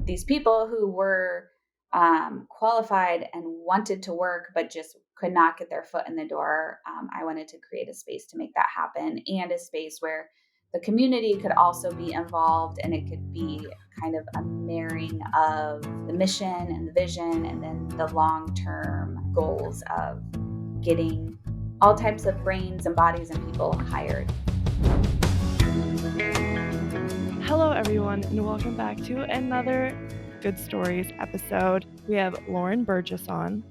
these people who were qualified and wanted to work, but just could not get their foot in the door. I wanted to create a space to make that happen, and a space where the community could also be involved, and it could be kind of a marrying of the mission and the vision and then the long-term goals of getting all types of brains and bodies and people hired. Hello, everyone, and welcome back to another Good Stories episode. We have Lauren Burgess on.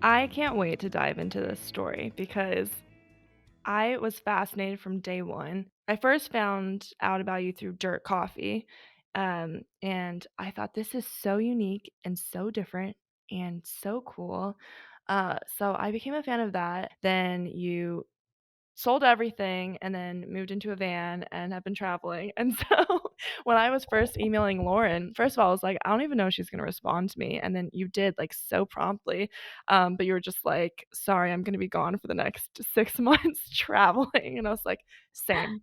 I can't wait to dive into this story because I was fascinated from day one. I first found out about you through Dirt Coffee, and I thought this is so unique and so different and so cool. So I became a fan of that. Then you sold everything and then moved into a van and have been traveling. And so when I was first emailing Lauren, first of all, I was like, I don't even know if she's going to respond to me. And then you did, like, so promptly. But you were just like, sorry, I'm going to be gone for the next 6 months traveling. And I was like, same.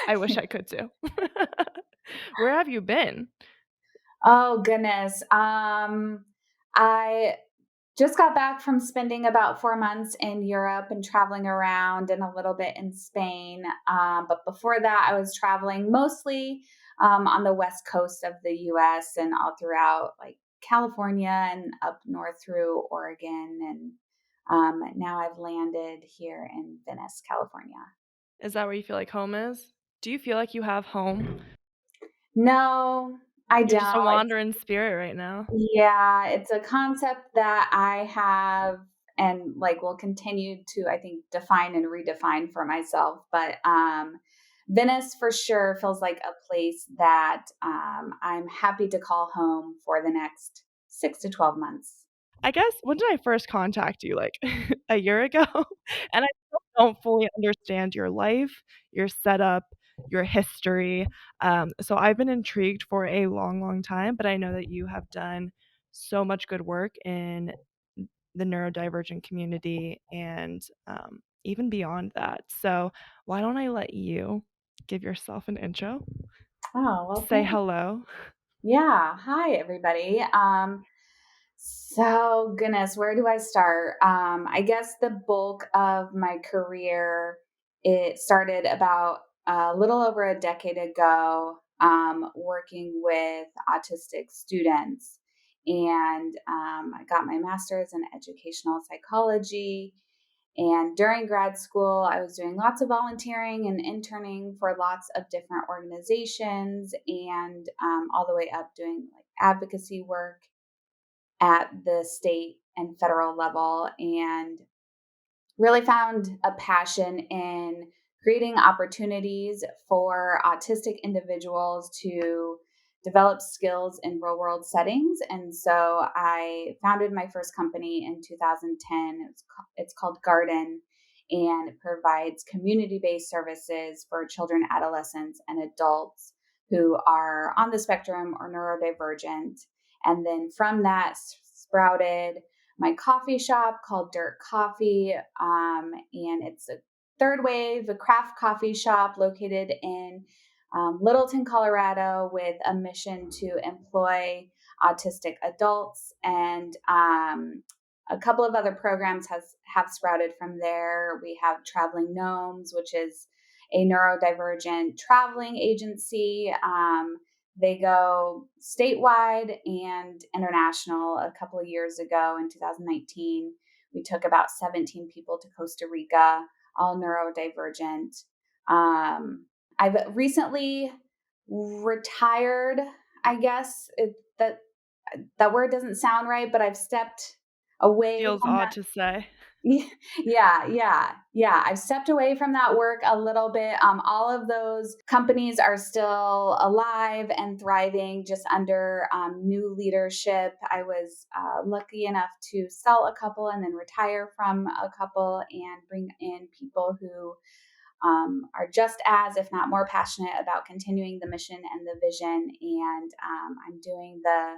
I wish I could too. Where have you been? Oh goodness. I just got back from spending about 4 months in Europe and traveling around and a little bit in Spain. But before that, I was traveling mostly on the west coast of the US and all throughout like California and up north through Oregon. And now I've landed here in Venice, California. Is that where you feel like home is? Do you feel like you have home? No, I You're just a don't. wandering spirit right now. Yeah, it's a concept that I have and like will continue to, I think, define and redefine for myself. But Venice for sure feels like a place that I'm happy to call home for the next 6 to 12 months. I guess when did I first contact you? Like, a year ago? And I still don't fully understand your life, your setup, your history. So I've been intrigued for a long, long time, but I know that you have done so much good work in the neurodivergent community and, even beyond that. So why don't I let you give yourself an intro? Oh, well, Say thanks. hello. Yeah. Hi, everybody. So goodness, where do I start? I guess the bulk of my career, it started about a little over a decade ago, working with autistic students. And I got my master's in educational psychology. And during grad school, I was doing lots of volunteering and interning for lots of different organizations and all the way up doing like advocacy work at the state and federal level, and really found a passion in creating opportunities for autistic individuals to develop skills in real world settings. And so I founded my first company in 2010. It's called Garden, and it provides community based services for children, adolescents, and adults who are on the spectrum or neurodivergent. And then from that sprouted my coffee shop called Dirt Coffee. And it's a third wave, a craft coffee shop located in Littleton, Colorado, with a mission to employ autistic adults. And a couple of other programs have sprouted from there. We have Traveling Gnomes, which is a neurodivergent traveling agency. They go statewide and international. A couple of years ago in 2019, we took about 17 people to Costa Rica, all neurodivergent. I've recently retired, I guess. That word doesn't sound right, but I've stepped away Feels from odd that. to say. Yeah. I've stepped away from that work a little bit. All of those companies are still alive and thriving, just under new leadership. I was lucky enough to sell a couple and then retire from a couple and bring in people who are just as, if not more, passionate about continuing the mission and the vision. And I'm doing the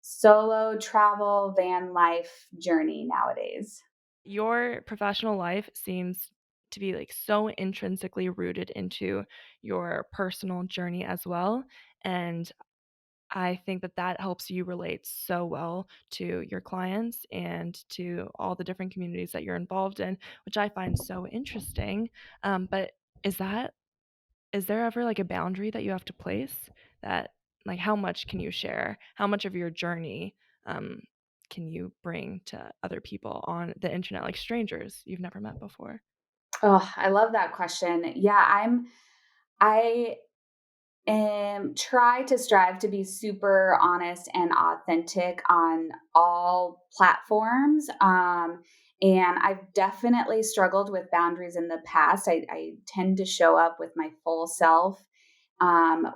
solo travel van life journey nowadays. Your professional life seems to be, like, so intrinsically rooted into your personal journey as well, and I think that that helps you relate so well to your clients and to all the different communities that you're involved in, which I find so interesting. But is that is there ever like a boundary that you have to place that like how much can you share? How much of your journey um, can you bring to other people on the internet, like strangers you've never met before? Oh, I love that question. Yeah, I try to strive to be super honest and authentic on all platforms. And I've definitely struggled with boundaries in the past. I tend to show up with my full self,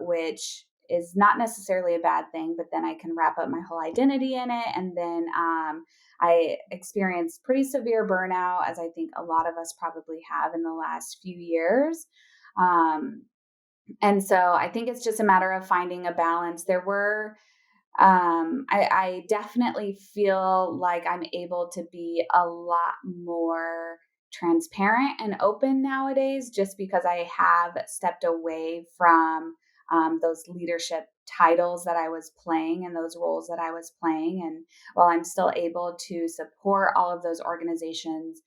which is not necessarily a bad thing, but then I can wrap up my whole identity in it. And then I experienced pretty severe burnout, as I think a lot of us probably have in the last few years. Um, and so I think it's just a matter of finding a balance. I definitely feel like I'm able to be a lot more transparent and open nowadays just because I have stepped away from those leadership titles that I was playing and those roles that I was playing. And while I'm still able to support all of those organizations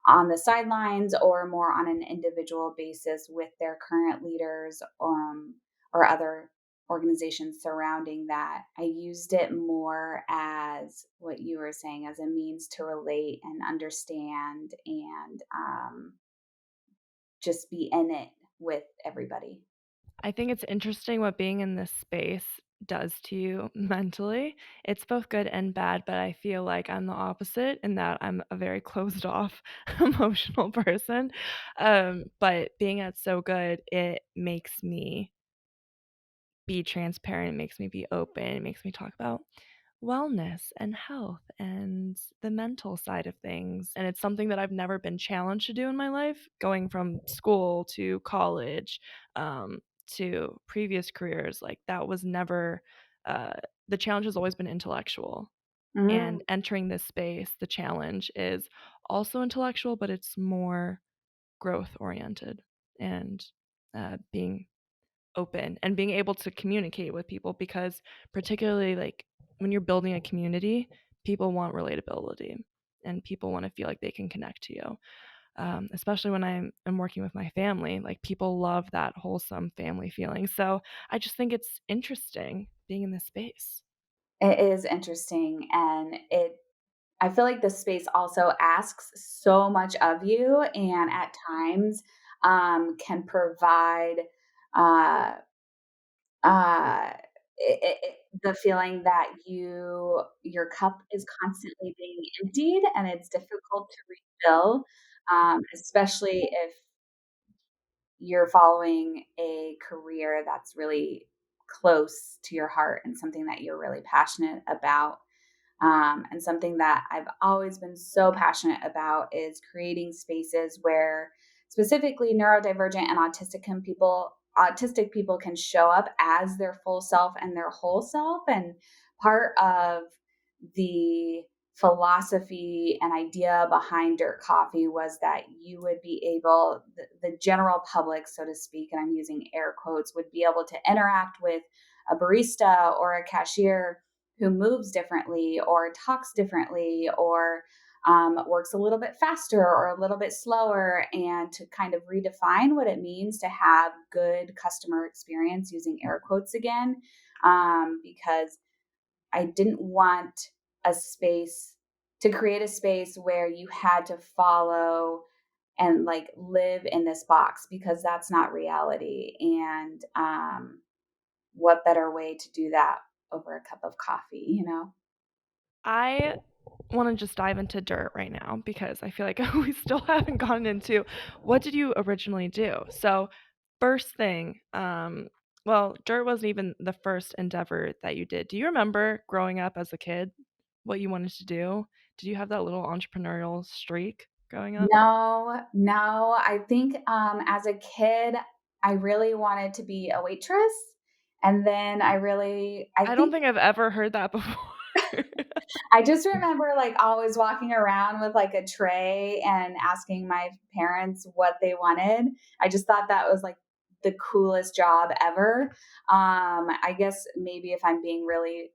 on the sidelines or more on an individual basis with their current leaders, or other organizations surrounding that, I used it more as what you were saying, as a means to relate and understand and just be in it with everybody. I think it's interesting what being in this space does to you mentally. It's both good and bad, but I feel like I'm the opposite in that I'm a very closed off emotional person. But being at So Good, it makes me be transparent, it makes me be open, it makes me talk about wellness and health and the mental side of things. And it's something that I've never been challenged to do in my life, going from school to college, to previous careers. Like that was never, uh, the challenge has always been intellectual. Mm. And entering this space, the challenge is also intellectual, but it's more growth oriented and being open and being able to communicate with people because particularly like when you're building a community, people want relatability and people want to feel like they can connect to you. Especially when I'm working with my family, like people love that wholesome family feeling. So I just think it's interesting being in this space. It is interesting, and it I feel like the space also asks so much of you, and at times can provide uh, uh, the feeling that your cup is constantly being emptied and it's difficult to refill, especially if you're following a career that's really close to your heart and something that you're really passionate about. And something that I've always been so passionate about is creating spaces where specifically neurodivergent and autistic people can show up as their full self and their whole self. And part of the philosophy and idea behind Dirt Coffee was that you would be able, the general public, so to speak, and I'm using air quotes, would be able to interact with a barista or a cashier who moves differently or talks differently or works a little bit faster or a little bit slower, and to kind of redefine what it means to have good customer experience, using air quotes again, because I didn't want a space to create a space where you had to follow and like live in this box, because that's not reality. And what better way to do that over a cup of coffee, you know? I want to just dive into dirt right now because I feel like we still haven't gotten into what did you originally do? So, first thing, well, dirt wasn't even the first endeavor that you did. Do you remember growing up as a kid what you wanted to do? Did you have that little entrepreneurial streak growing up? No, no. I think as a kid, I really wanted to be a waitress. And then I I don't think think I've ever heard that before. I just remember like always walking around with like a tray and asking my parents what they wanted. I just thought that was like the coolest job ever. I guess maybe if I'm being really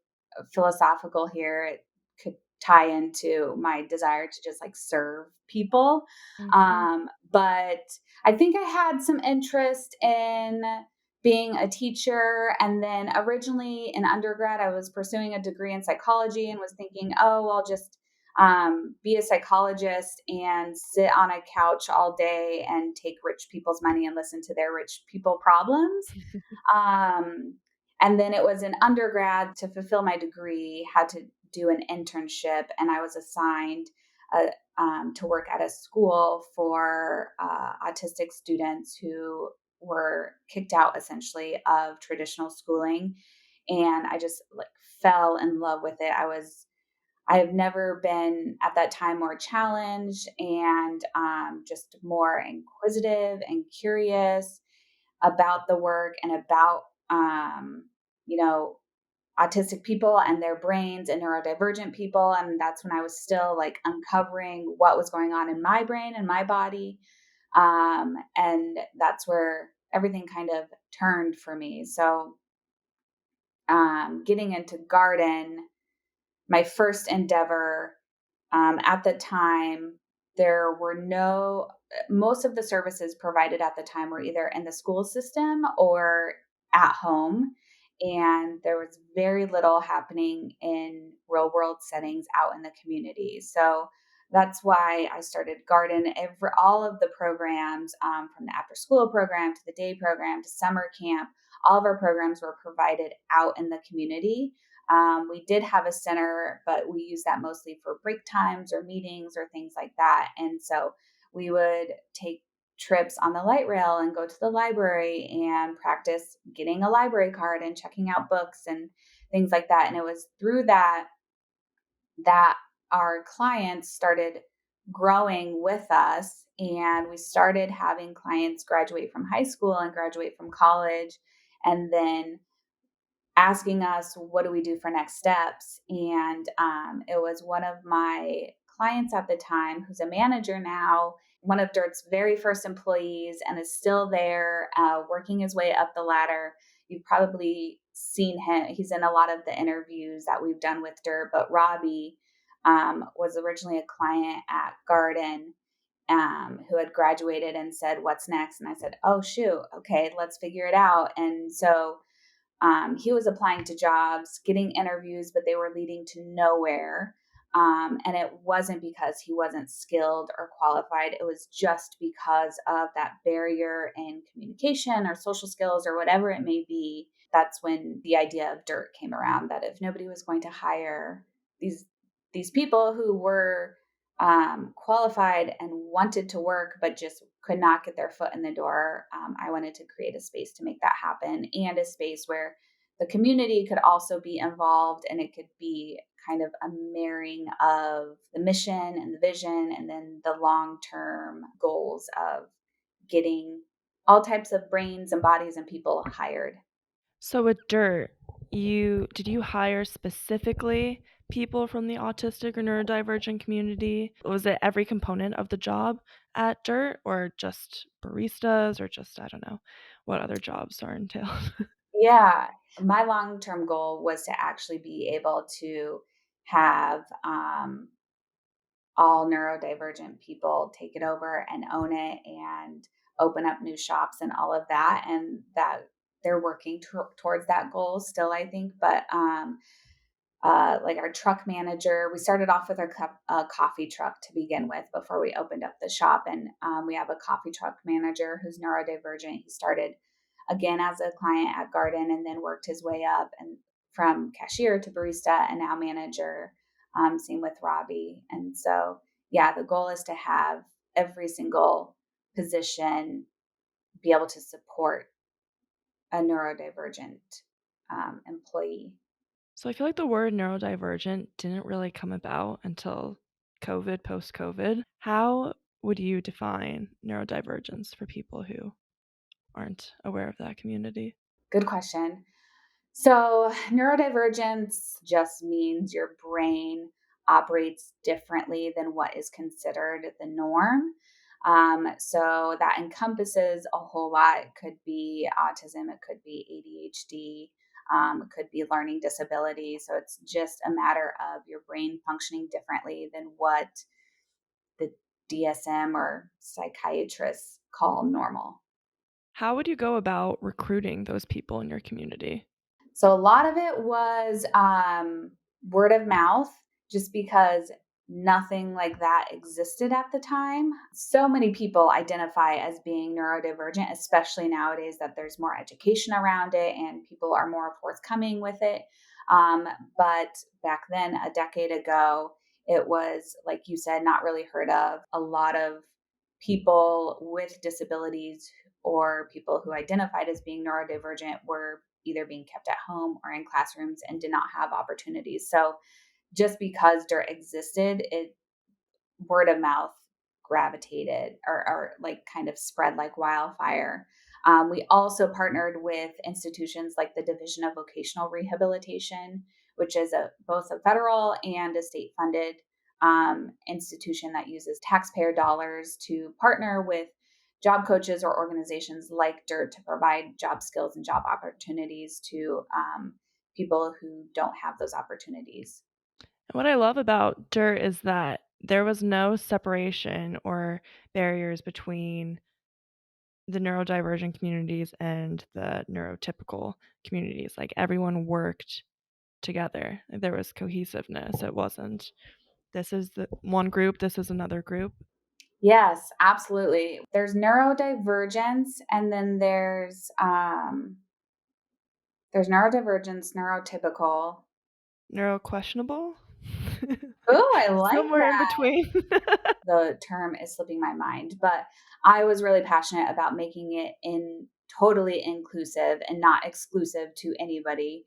philosophical here, it could tie into my desire to just like serve people. Mhm. But I think I had some interest in being a teacher. And then originally in undergrad, I was pursuing a degree in psychology and was thinking, oh, I'll just be a psychologist and sit on a couch all day and take rich people's money and listen to their rich people problems. Um, and then it was an undergrad to fulfill my degree, had to do an internship, and I was assigned to work at a school for autistic students who were kicked out essentially of traditional schooling. And I just like fell in love with it. I have never been at that time more challenged and just more inquisitive and curious about the work and about, you know, autistic people and their brains and neurodivergent people. And that's when I was still like uncovering what was going on in my brain and my body. And that's where everything kind of turned for me. So, getting into garden, my first endeavor, at the time, there were no, most of the services provided at the time were either in the school system or at home. And there was very little happening in real world settings out in the community. So that's why I started Garden. All of the programs, from the after school program to the day program to summer camp, all of our programs were provided out in the community. We did have a center, but we used that mostly for break times or meetings or things like that. And so we would take trips on the light rail and go to the library and practice getting a library card and checking out books and things like that. And it was through that our clients started growing with us, and we started having clients graduate from high school and graduate from college, and then asking us, what do we do for next steps? And it was one of my clients at the time, who's a manager now, one of Dirt's very first employees, and is still there, working his way up the ladder. You've probably seen him. He's in a lot of the interviews that we've done with Dirt, but Robbie was originally a client at Garden, who had graduated and said, what's next? And I said, oh, shoot. Okay, let's figure it out. And so he was applying to jobs, getting interviews, but they were leading to nowhere. And it wasn't because he wasn't skilled or qualified. It was just because of that barrier in communication or social skills or whatever it may be. That's when the idea of Dirt came around, that if nobody was going to hire these these people who were qualified and wanted to work, but just could not get their foot in the door, I wanted to create a space to make that happen, and a space where the community could also be involved, and it could be kind of a marrying of the mission and the vision and then the long term goals of getting all types of brains and bodies and people hired. So with Dirt, you hire specifically people from the autistic or neurodivergent community? Was it every component of the job at Dirt, or just baristas, or just, I don't know, what other jobs are entailed? Yeah. My long term goal was to actually be able to have all neurodivergent people take it over and own it and open up new shops and all of that. And that they're working towards that goal still, I think. But like our truck manager, we started off with our coffee truck to begin with before we opened up the shop. And we have a coffee truck manager who's neurodivergent. He started again as a client at Garden and then worked his way up and from cashier to barista and now manager. Same with Robbie. And so, yeah, the goal is to have every single position be able to support a neurodivergent employee. So I feel like the word neurodivergent didn't really come about until COVID, post COVID. How would you define neurodivergence for people who aren't aware of that community? Good question. So, neurodivergence just means your brain operates differently than what is considered the norm. So that encompasses a whole lot. It could be autism, it could be ADHD, it could be learning disability. So it's just a matter of your brain functioning differently than what the DSM or psychiatrists call normal. How would you go about recruiting those people in your community? So a lot of it was word of mouth, just because nothing like that existed at the time. So many people identify as being neurodivergent, especially nowadays that there's more education around it and people are more forthcoming with it. Um, but back then, a decade ago, it was, like you said, not really heard of. A lot of people with disabilities or people who identified as being neurodivergent were either being kept at home or in classrooms and did not have opportunities. So just because dirt existed, it word of mouth gravitated or like kind of spread like wildfire. We also partnered with institutions like the Division of Vocational Rehabilitation, which is both a federal and a state funded institution that uses taxpayer dollars to partner with job coaches or organizations like DIRT to provide job skills and job opportunities to people who don't have those opportunities. And what I love about DIRT is that there was no separation or barriers between the neurodivergent communities and the neurotypical communities. Like everyone worked together. There was cohesiveness. It wasn't this is the one group, this is another group. Yes, absolutely. There's neurodivergence, and then there's neurodivergence, neurotypical. Neuro questionable? Oh, I like Somewhere in that. between. The term is slipping my mind, but I was really passionate about making it in totally inclusive and not exclusive to anybody.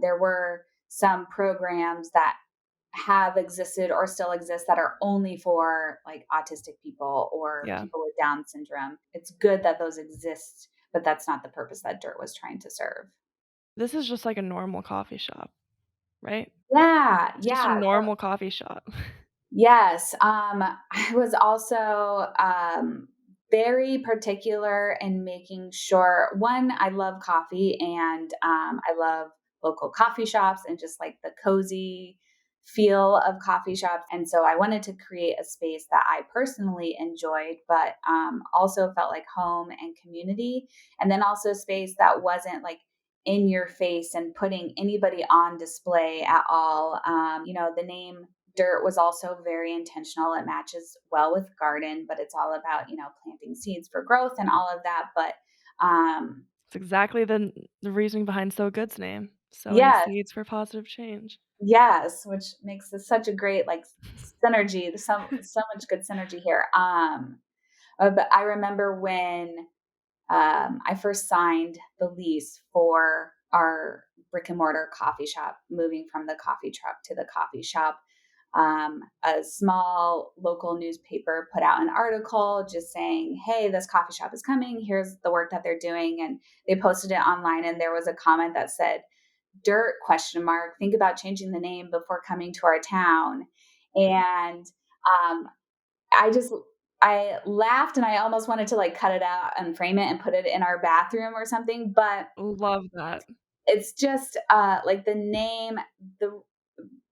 There were some programs that have existed or still exist that are only for like autistic people or Yeah. people with Down syndrome. It's good that those exist, but that's not the purpose that Dirt was trying to serve. This is just like a normal coffee shop, right? Yeah, It's just a yeah. normal coffee shop. Yes, I was also very particular in making sure one, I love coffee and I love local coffee shops and just like the cozy feel of coffee shops. And so I wanted to create a space that I personally enjoyed, but also felt like home and community. And then also a space that wasn't like in your face and putting anybody on display at all. The name Dirt was also very intentional. It matches well with garden, but it's all about, planting seeds for growth and all of that. But It's exactly the reasoning behind So Good's name, sowing yes, seeds for positive change. yes, which makes this such a great like synergy. There's so much good synergy here. But I remember when I first signed the lease for our brick and mortar coffee shop, moving from the coffee truck to the coffee shop. A small local newspaper put out an article just saying, "Hey, this coffee shop is coming. Here's the work that they're doing," and they posted it online. And there was a comment that said, "Dirt question mark. Think about changing the name before coming to our town." And um, I just I laughed and I almost wanted to like cut it out and frame it and put it in our bathroom or something. But Love that. it's just like the name, the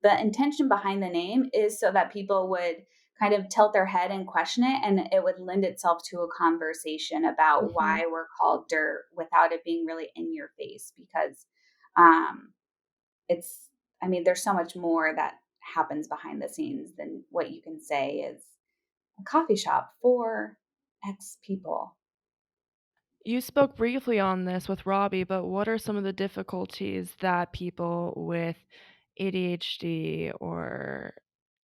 the intention behind the name is so that people would kind of tilt their head and question it, and it would lend itself to a conversation about Mhm. why we're called dirt without it being really in your face, because um it's I mean there's so much more that happens behind the scenes than what you can say is a coffee shop for X people. You spoke briefly on this with Robbie, but what are some of the difficulties that people with ADHD or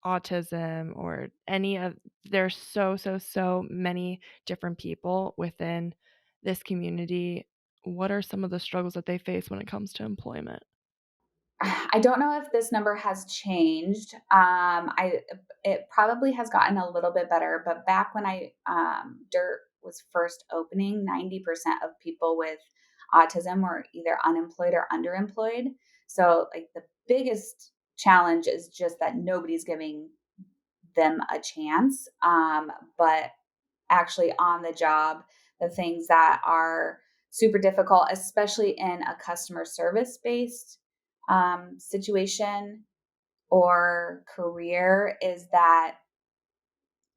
autism or any of there's so many different people within this community. What are some of the struggles that they face when it comes to employment? I don't know if this number has changed. I It probably has gotten a little bit better, but back when I Dirt was first opening, 90% of people with autism were either unemployed or underemployed. So like the biggest challenge is just that nobody's giving them a chance. But actually on the job, the things that are super difficult, especially in a customer service based situation or career, is that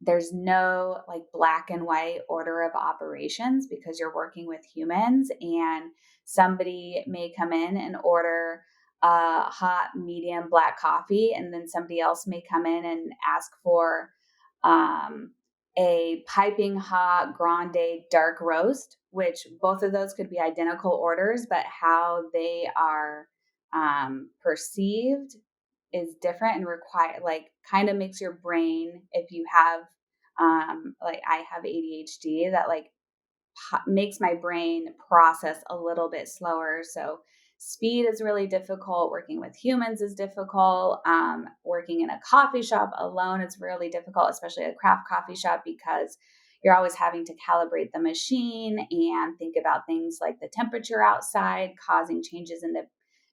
there's no like black and white order of operations because you're working with humans, and somebody may come in and order a hot medium black coffee, and then somebody else may come in and ask for um, a piping hot grande dark roast, which both of those could be identical orders, but how they are perceived is different and require like kind of makes your brain, if you have like I have ADHD, that like makes my brain process a little bit slower. So speed is really difficult. Working with humans is difficult. Working in a coffee shop alone is really difficult, especially a craft coffee shop, because you're always having to calibrate the machine and think about things like the temperature outside causing changes in the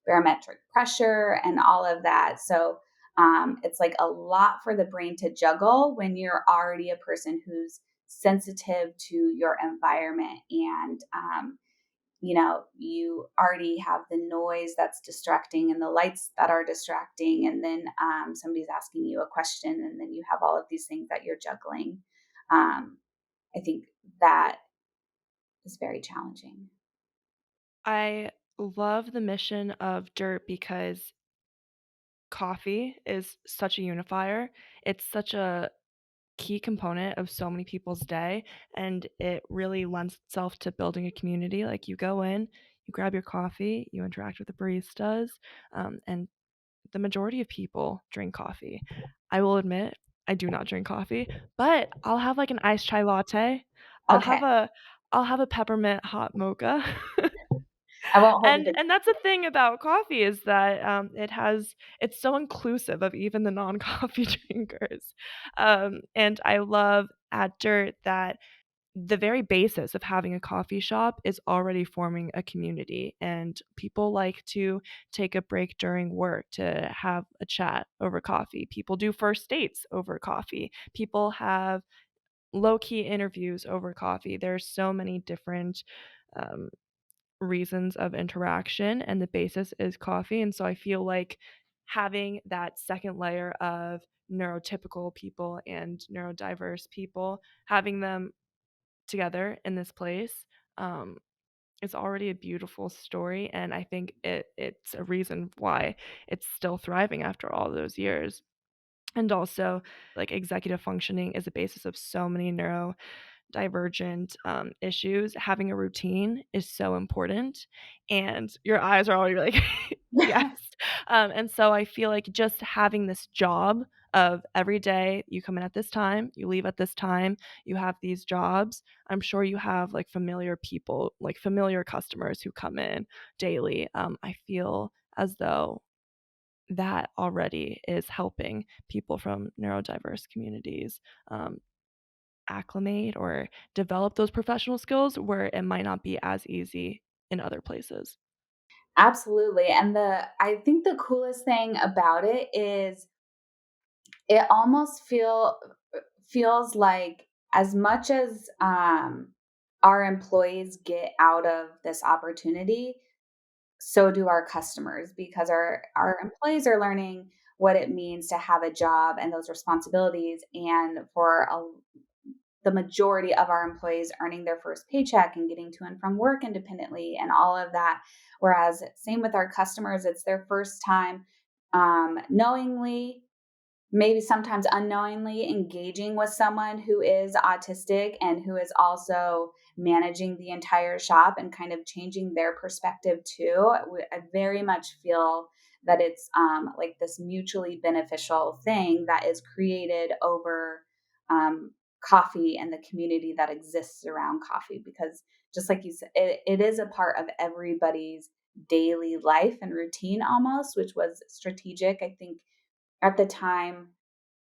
barometric pressure and all of that. So it's like a lot for the brain to juggle when you're already a person who's sensitive to your environment, and you already have the noise that's distracting and the lights that are distracting, and then somebody's asking you a question, and then you have all of these things that you're juggling. I think that is very challenging. I love the mission of Dirt because coffee is such a unifier. It's such a key component of so many people's day, and it really lends itself to building a community. Like, you go in, you grab your coffee, you interact with the baristas, and the majority of people drink coffee. I will admit, I do not drink coffee, but I'll have, like, an iced chai latte. I'll Okay, have a I'll have a peppermint hot mocha. I won't hold And it that's the thing about coffee is that, it's so inclusive of even the non-coffee drinkers. And I love at Dirt that the very basis of having a coffee shop is already forming a community, and people like to take a break during work to have a chat over coffee. People do first dates over coffee. People have low-key interviews over coffee. There's so many different, um, reasons of interaction, and the basis is coffee. And so I feel like having that second layer of neurotypical people and neurodiverse people, having them together in this place, um, is already a beautiful story, and I think it's a reason why it's still thriving after all those years. And also, like, executive functioning is a basis of so many neurodivergent issues. Having a routine is so important, and your eyes are already like, yes. And so I feel like just having this job of every day you come in at this time, you leave at this time, you have these jobs. I'm sure you have like familiar people, like familiar customers who come in daily. I feel as though that already is helping people from neurodiverse communities um, acclimate or develop those professional skills where it might not be as easy in other places. absolutely. And the I think the coolest thing about it is it almost feels like, as much as our employees get out of this opportunity, so do our customers, because our employees are learning what it means to have a job and those responsibilities, and for the majority of our employees earning their first paycheck and getting to and from work independently and all of that. Whereas same with our customers, it's their first time knowingly, maybe sometimes unknowingly, engaging with someone who is autistic and who is also managing the entire shop and kind of changing their perspective too. I very much feel that it's like this mutually beneficial thing that is created over coffee and the community that exists around coffee, because just like you said, it is a part of everybody's daily life and routine almost, which was strategic, I think, at the time.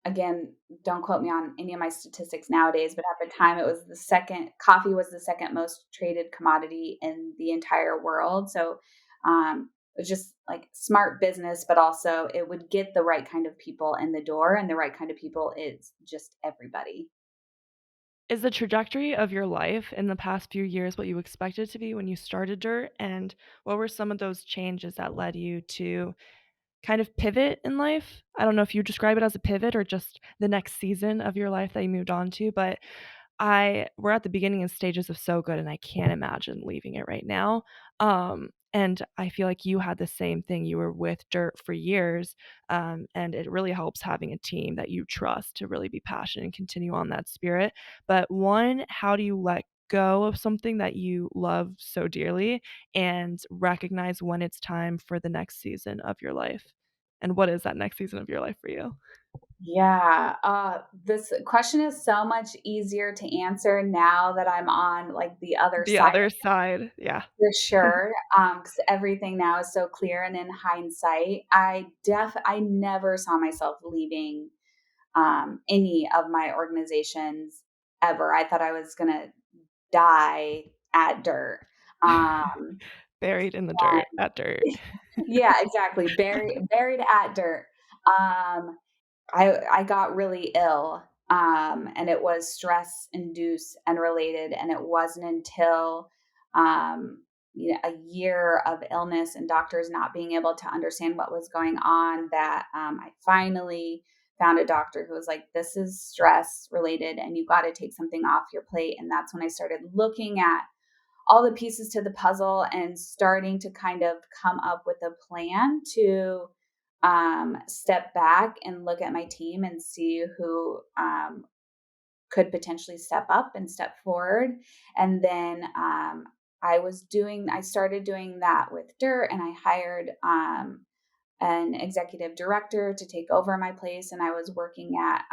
Again, don't quote me on any of my statistics nowadays, but at the time it was the second coffee was the second most traded commodity in the entire world. So it was just like smart business, but also it would get the right kind of people in the door, and the right kind of people is just everybody. Is the trajectory of your life in the past few years what you expected to be when you started Dirt? And what were some of those changes that led you to kind of pivot in life? I don't know if you describe it as a pivot or just the next season of your life that you moved on to, but we're at the beginning and stages of So Good, and I can't imagine leaving it right now. And I feel like you had the same thing. You were with Dirt for years, and it really helps having a team that you trust to really be passionate and continue on that spirit. But one, how do you let go of something that you love so dearly and recognize when it's time for the next season of your life? And what is that next season of your life for you? Yeah, this question is so much easier to answer now that I'm on, like, the other The side other side, yeah. for sure, 'cause everything now is so clear and in hindsight. I never saw myself leaving, any of my organizations ever. I thought I was gonna die at Dirt. Um, Buried in the dirt, at dirt. yeah, exactly, buried at Dirt. Um I got really ill, and it was stress induced and related, and it wasn't until, a year of illness and doctors not being able to understand what was going on that, I finally found a doctor who was like, "This is stress related, and you gotta take something off your plate," and that's when I started looking at all the pieces to the puzzle and starting to kind of come up with a plan to step back and look at my team and see who could potentially step up and step forward. And then I started doing that with Dirt, and I hired an executive director to take over my place. And I was working at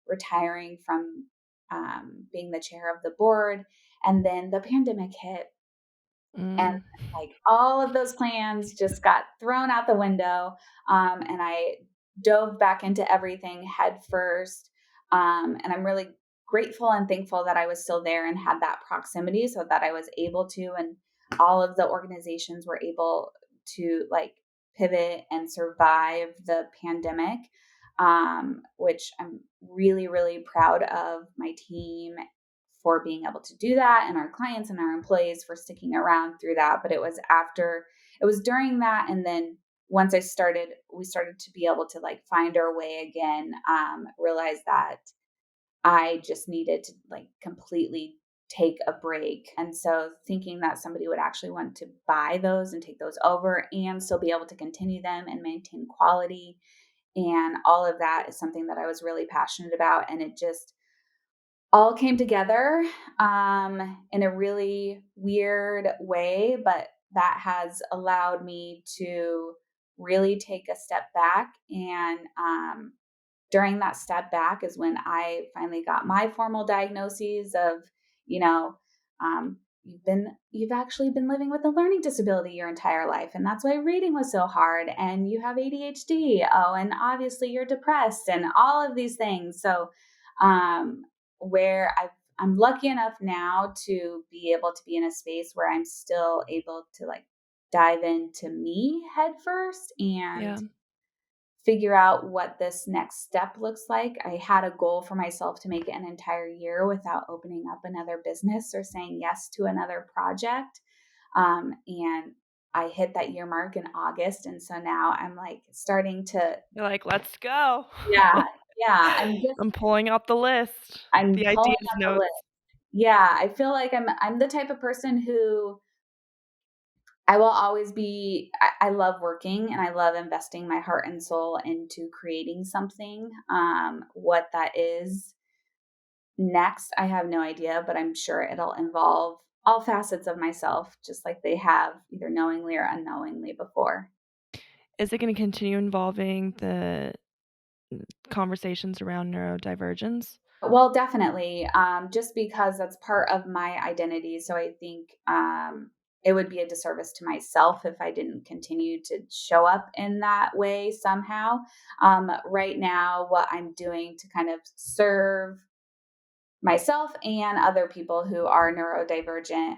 retiring from being the chair of the board. And then the pandemic hit, and, Mm. like, all of those plans just got thrown out the window, and I dove back into everything head first, and I'm really grateful and thankful that I was still there and had that proximity so that I was able to, and all of the organizations were able to, like, pivot and survive the pandemic, which I'm really, really proud of my team for being able to do that, and our clients and our employees for sticking around through that. But it was during that. And then once we started to be able to, like, find our way again, realize that I just needed to, like, completely take a break. And so thinking that somebody would actually want to buy those and take those over and still be able to continue them and maintain quality and all of that is something that I was really passionate about. And it just all came together in a really weird way, but that has allowed me to really take a step back. And during that step back is when I finally got my formal diagnoses of, you know, you've actually been living with a learning disability your entire life, and that's why reading was so hard. And you have ADHD. Oh, and obviously you're depressed, and all of these things. So, where I'm lucky enough now to be able to be in a space where I'm still able to, like, dive into me head first and Yeah. figure out what this next step looks like. I had a goal for myself to make it an entire year without opening up another business or saying yes to another project. And I hit that year mark in August. And so now I'm, like, starting to, You're like, "Let's go." yeah, yeah, I'm just, I'm pulling out the list, I'm the pulling ideas up the list. notes. Yeah, I feel like I'm the type of person who I will always be. I love working and I love investing my heart and soul into creating something. What that is next, I have no idea, but I'm sure it'll involve all facets of myself, just like they have either knowingly or unknowingly before. Is it gonna continue involving the conversations around neurodivergence? Well, definitely, just because that's part of my identity. So I think it would be a disservice to myself if I didn't continue to show up in that way somehow. Right now, what I'm doing to kind of serve myself and other people who are neurodivergent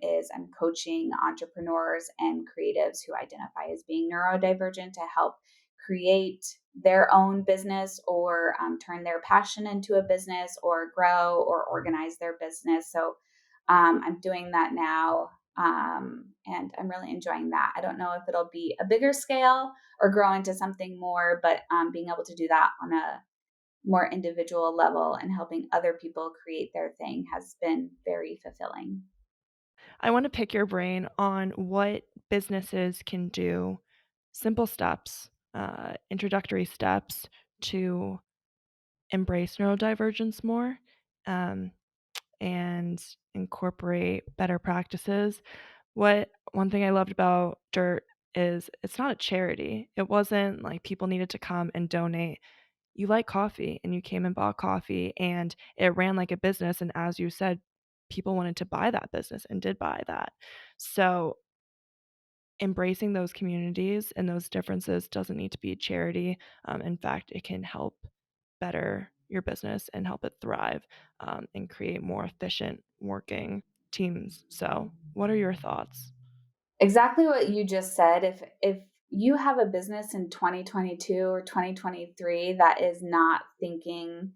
is I'm coaching entrepreneurs and creatives who identify as being neurodivergent to help create their own business or turn their passion into a business or grow or organize their business. So I'm doing that now. And I'm really enjoying that. I don't know if it'll be a bigger scale or grow into something more, but being able to do that on a more individual level and helping other people create their thing has been very fulfilling. I want to pick your brain on what businesses can do, simple steps, introductory steps to embrace neurodivergence more, um, and incorporate better practices. One thing I loved about Dirt is it's not a charity. It wasn't like people needed to come and donate. You like coffee and you came and bought coffee and it ran like a business, and as you said, people wanted to buy that business and did buy that. So embracing those communities and those differences doesn't need to be charity. In fact, it can help better your business and help it thrive, and create more efficient working teams. So, what are your thoughts? Exactly what you just said. If you have a business in 2022 or 2023 that is not thinking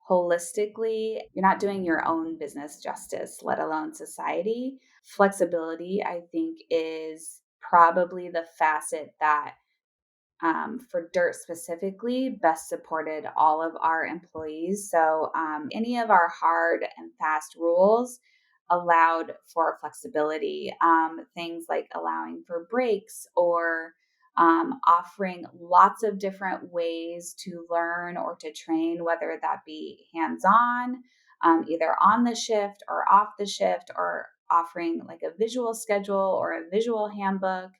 holistically, you're not doing your own business justice, let alone society. Flexibility, I think, is probably the facet that for Dirt specifically, best supported all of our employees. So, any of our hard and fast rules allowed for flexibility. Things like allowing for breaks or offering lots of different ways to learn or to train, whether that be hands on, either on the shift or off the shift, or offering like a visual schedule or a visual handbook.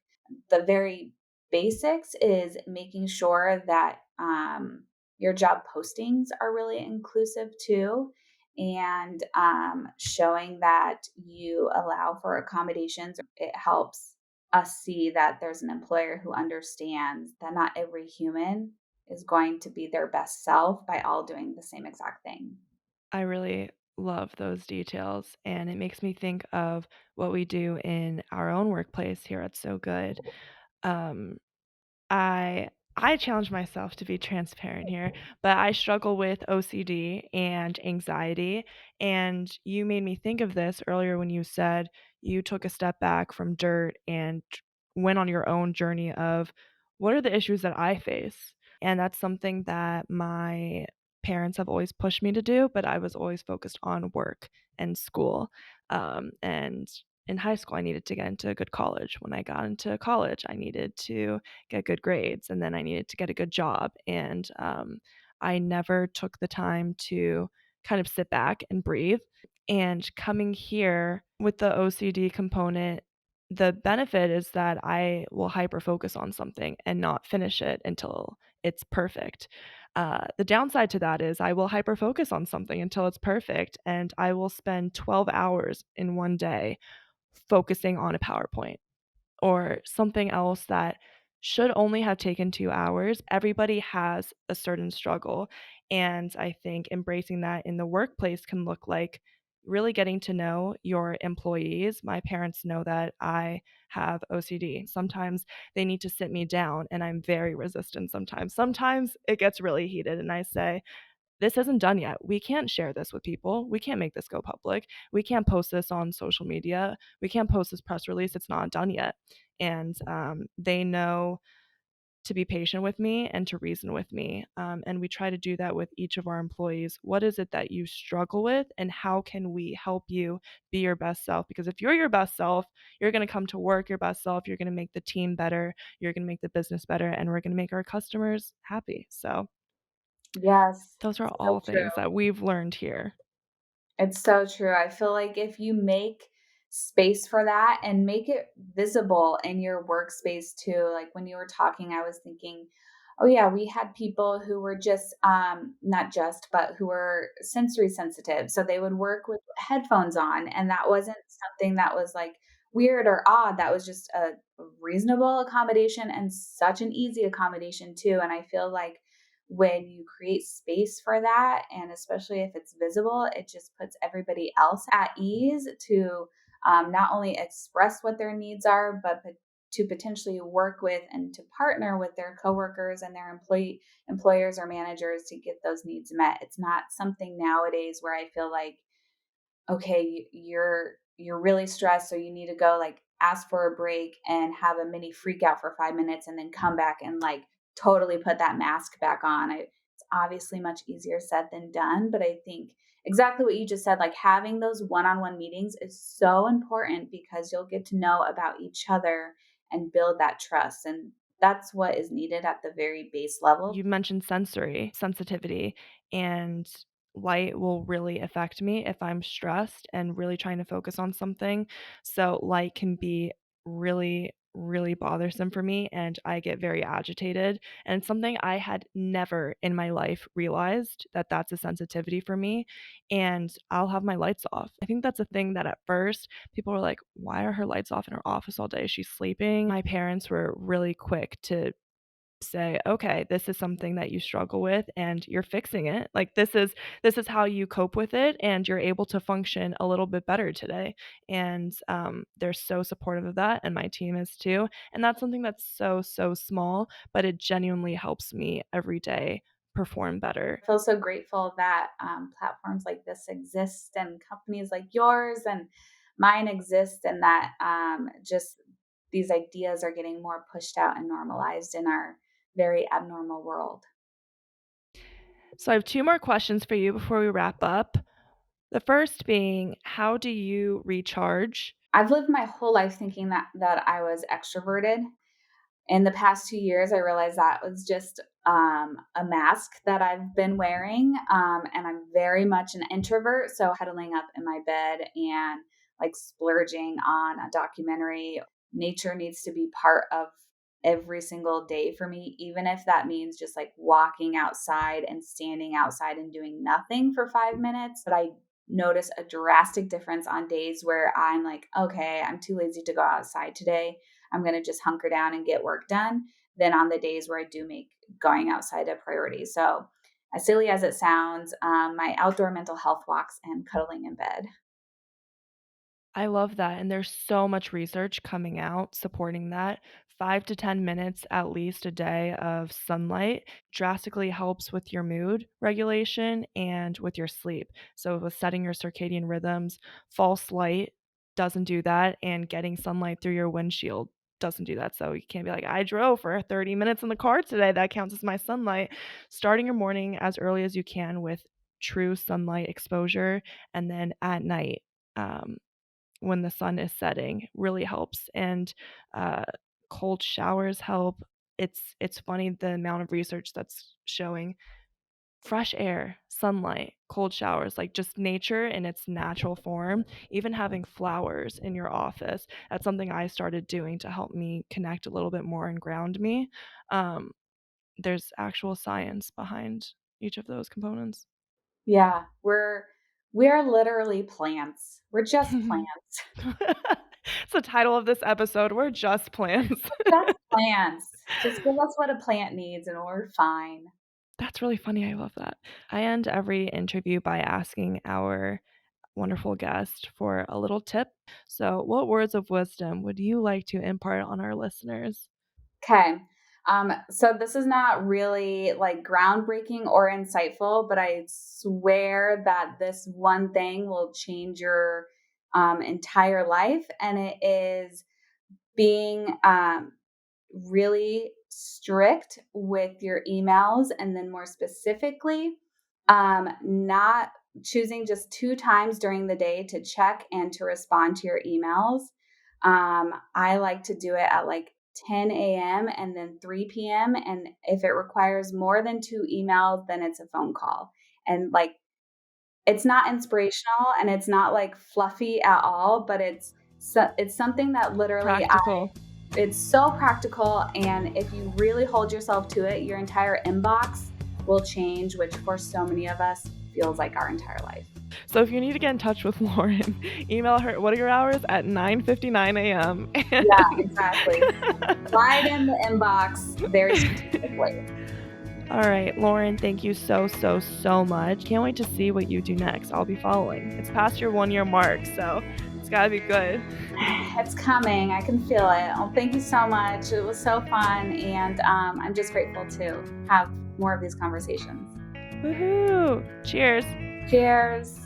The very basics is making sure that your job postings are really inclusive too, and showing that you allow for accommodations. It helps us see that there's an employer who understands that not every human is going to be their best self by all doing the same exact thing. I really love those details, and it makes me think of what we do in our own workplace here at So Good. Um, I I challenge myself to be transparent here, but I struggle with OCD and anxiety, and you made me think of this earlier when you said you took a step back from Dirt and went on your own journey of what are the issues that I face? And that's something that my parents have always pushed me to do, but I was always focused on work and school. And in high school, I needed to get into a good college. When I got into college, I needed to get good grades, and then I needed to get a good job. And I never took the time to kind of sit back and breathe. And coming here with the OCD component, the benefit is that I will hyper focus on something and not finish it until it's perfect. The downside to that is I will hyper focus on something until it's perfect, and I will spend 12 hours in one day focusing on a PowerPoint or something else that should only have taken 2 hours. Everybody has a certain struggle, and I think embracing that in the workplace can look like really getting to know your employees. My parents know that I have OCD. Sometimes they need to sit me down, and I'm very resistant sometimes. Sometimes it gets really heated, and I say, this isn't done yet. We can't share this with people. We can't make this go public. We can't post this on social media. We can't post this press release. It's not done yet. And they know to be patient with me and to reason with me. And we try to do that with each of our employees. What is it that you struggle with, and how can we help you be your best self? Because if you're your best self, you're going to come to work your best self. You're going to make the team better. You're going to make the business better, and we're going to make our customers happy. So, Yes, those are so all things true. that we've learned here. It's so true. I feel like if you make space for that and make it visible in your workspace too, like when you were talking, I was thinking, oh yeah, we had people who were just not just, but who were sensory sensitive. So they would work with headphones on, and that wasn't something that was like weird or odd. That was just a reasonable accommodation and such an easy accommodation too. And I feel like when you create space for that, and especially if it's visible, it just puts everybody else at ease to not only express what their needs are, but to potentially work with and to partner with their coworkers and their employers or managers to get those needs met. It's not something nowadays where I feel like, okay, you're really stressed, so you need to go like ask for a break and have a mini freak out for 5 minutes and then come back and like totally put that mask back on. It's obviously much easier said than done, but I think exactly what you just said, like having those one-on-one meetings is so important because you'll get to know about each other and build that trust. And that's what is needed at the very base level. You mentioned sensory sensitivity, and light will really affect me if I'm stressed and really trying to focus on something. So, light can be really, really bothersome for me, and I get very agitated. And it's something I had never in my life realized that that's a sensitivity for me, and I'll have my lights off. I think that's a thing that at first people were like, why are her lights off in her office all day? Is she sleeping? My parents were really quick to say, "Okay, this is something that you struggle with and you're fixing it. Like this is how you cope with it and you're able to function a little bit better today." And they're so supportive of that and my team is too. And that's something that's so so small, but it genuinely helps me every day perform better. I feel so grateful that platforms like this exist and companies like yours and mine exist, and that just these ideas are getting more pushed out and normalized in our very abnormal world. So I have two more questions for you before we wrap up. The first being, how do you recharge? I've lived my whole life thinking that I was extroverted. In the past 2 years, I realized that was just a mask that I've been wearing. And I'm very much an introvert. So, huddling up in my bed and like splurging on a documentary, nature needs to be part of every single day for me, even if that means just like walking outside and standing outside and doing nothing for 5 minutes. But I notice a drastic difference on days where I'm like, okay, I'm too lazy to go outside today. I'm going to just hunker down and get work done than on the days where I do make going outside a priority. So, as silly as it sounds, my outdoor mental health walks and cuddling in bed. I love that, and there's so much research coming out supporting that. 5 to 10 minutes at least a day of sunlight drastically helps with your mood regulation and with your sleep. So, with setting your circadian rhythms, false light doesn't do that, and getting sunlight through your windshield doesn't do that. So, you can't be like, I drove for 30 minutes in the car today. That counts as my sunlight. Starting your morning as early as you can with true sunlight exposure, and then at night. When the sun is setting really helps, and, uh, cold showers help. It's funny the amount of research that's showing fresh air, sunlight, cold showers, like, just nature in its natural form, even having flowers in your office. That's something I started doing to help me connect a little bit more and ground me. Um, there's actual science behind each of those components. Yeah, we're literally plants. We're just plants. It's the title of this episode, "We're just plants." Just plants. Just give us what a plant needs and we're fine. That's really funny, I love that. I end every interview by asking our wonderful guest for a little tip. So, what words of wisdom would you like to impart on our listeners? Okay. So this is not really like groundbreaking or insightful, but I swear that this one thing will change your entire life. And it is being really strict with your emails. And then more specifically, not choosing just 2 times during the day to check and to respond to your emails. I like to do it at like 10 a.m. and then 3 p.m. And if it requires more than 2 emails, then it's a phone call. And like, it's not inspirational and it's not like fluffy at all, but it's something that literally Practical. it's so practical. And if you really hold yourself to it, your entire inbox will change, which for so many of us feels like our entire life. So, if you need to get in touch with Lauren, email her, "What are your hours?" at 9:59 a.m. Yeah, exactly. Slide in the inbox very strategically. All right, Lauren, thank you so, so, so much. Can't wait to see what you do next. I'll be following. It's past your 1 year mark, so it's It's gotta be good. It's coming. I can feel it. Oh, thank you so much. It was so fun. And I'm just grateful to have more of these conversations. Woohoo! Cheers. Cheers.